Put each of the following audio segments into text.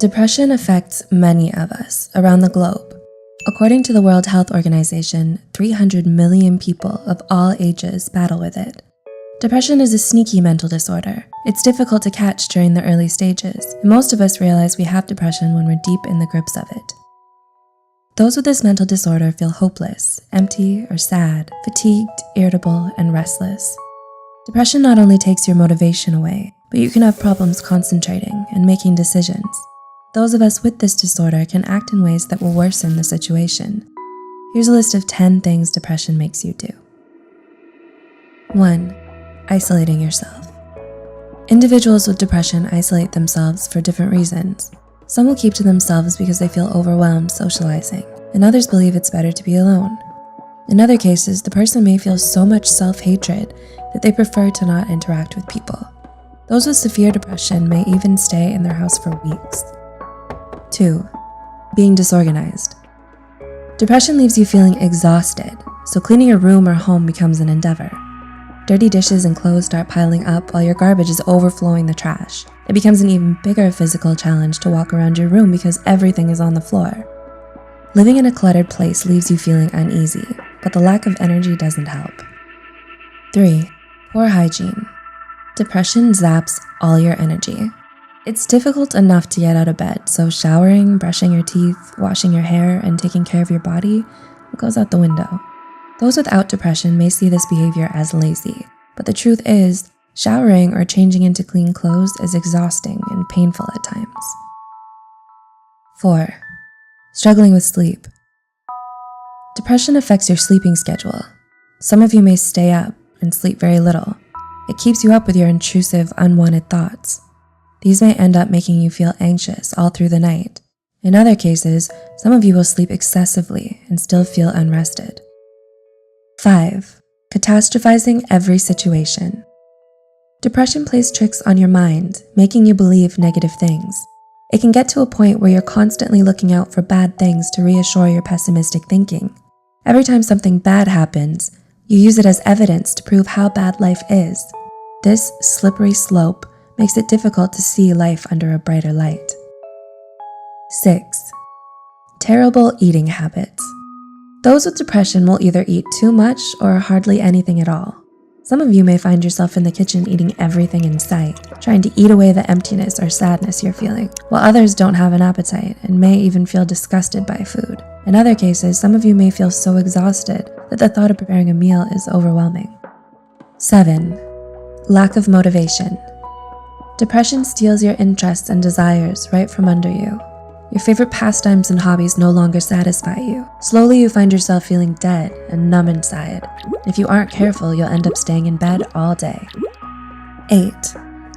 Depression affects many of us around the globe. According to the World Health Organization, 300 million people of all ages battle with it. Depression is a sneaky mental disorder. It's difficult to catch during the early stages, and most of us realize we have depression when we're deep in the grips of it. Those with this mental disorder feel hopeless, empty or sad, fatigued, irritable, and restless. Depression not only takes your motivation away, but you can have problems concentrating and making decisions. Those of us with this disorder can act in ways that will worsen the situation. Here's a list of 10 things depression makes you do. 1. Isolating yourself. Individuals with depression isolate themselves for different reasons. Some will keep to themselves because they feel overwhelmed socializing, and others believe it's better to be alone. In other cases, the person may feel so much self-hatred that they prefer to not interact with people. Those with severe depression may even stay in their house for weeks. 2. Being disorganized. Depression leaves you feeling exhausted, so cleaning your room or home becomes an endeavor. Dirty dishes and clothes start piling up while your garbage is overflowing the trash. It becomes an even bigger physical challenge to walk around your room because everything is on the floor. Living in a cluttered place leaves you feeling uneasy, but the lack of energy doesn't help. 3. Poor hygiene. Depression zaps all your energy. It's difficult enough to get out of bed, so showering, brushing your teeth, washing your hair, and taking care of your body goes out the window. Those without depression may see this behavior as lazy, but the truth is, showering or changing into clean clothes is exhausting and painful at times. 4. Struggling with sleep. Depression affects your sleeping schedule. Some of you may stay up and sleep very little. It keeps you up with your intrusive, unwanted thoughts. These may end up making you feel anxious all through the night. In other cases, some of you will sleep excessively and still feel unrested. 5. Catastrophizing every situation. Depression plays tricks on your mind, making you believe negative things. It can get to a point where you're constantly looking out for bad things to reassure your pessimistic thinking. Every time something bad happens, you use it as evidence to prove how bad life is. This slippery slope makes it difficult to see life under a brighter light. 6. Terrible eating habits. Those with depression will either eat too much or hardly anything at all. Some of you may find yourself in the kitchen eating everything in sight, trying to eat away the emptiness or sadness you're feeling, while others don't have an appetite and may even feel disgusted by food. In other cases, some of you may feel so exhausted that the thought of preparing a meal is overwhelming. 7. Lack of motivation. Depression steals your interests and desires right from under you. Your favorite pastimes and hobbies no longer satisfy you. Slowly, you find yourself feeling dead and numb inside. If you aren't careful, you'll end up staying in bed all day. 8.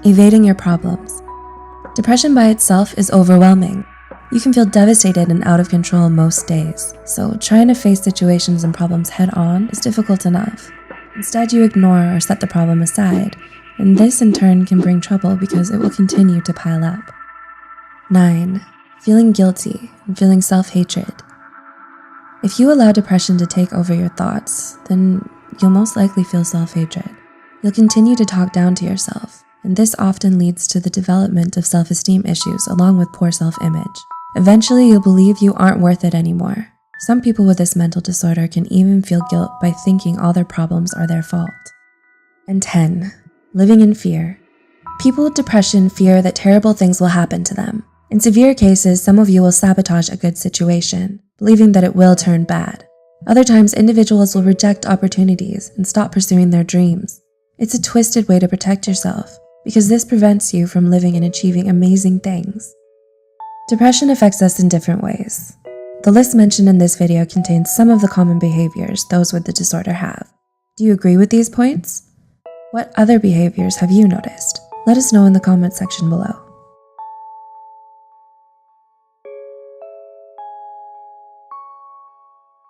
Evading your problems. Depression by itself is overwhelming. You can feel devastated and out of control most days, so trying to face situations and problems head-on is difficult enough. Instead, you ignore or set the problem aside, and this in turn can bring trouble because it will continue to pile up. 9. Feeling guilty and feeling self-hatred. If you allow depression to take over your thoughts, then you'll most likely feel self-hatred. You'll continue to talk down to yourself, and this often leads to the development of self-esteem issues along with poor self-image. Eventually, you'll believe you aren't worth it anymore. Some people with this mental disorder can even feel guilt by thinking all their problems are their fault. And 10. Living in fear. People with depression fear that terrible things will happen to them. In severe cases, some of you will sabotage a good situation, believing that it will turn bad. Other times, individuals will reject opportunities and stop pursuing their dreams. It's a twisted way to protect yourself, because this prevents you from living and achieving amazing things. Depression affects us in different ways. The list mentioned in this video contains some of the common behaviors those with the disorder have. Do you agree with these points? What other behaviors have you noticed? Let us know in the comment section below.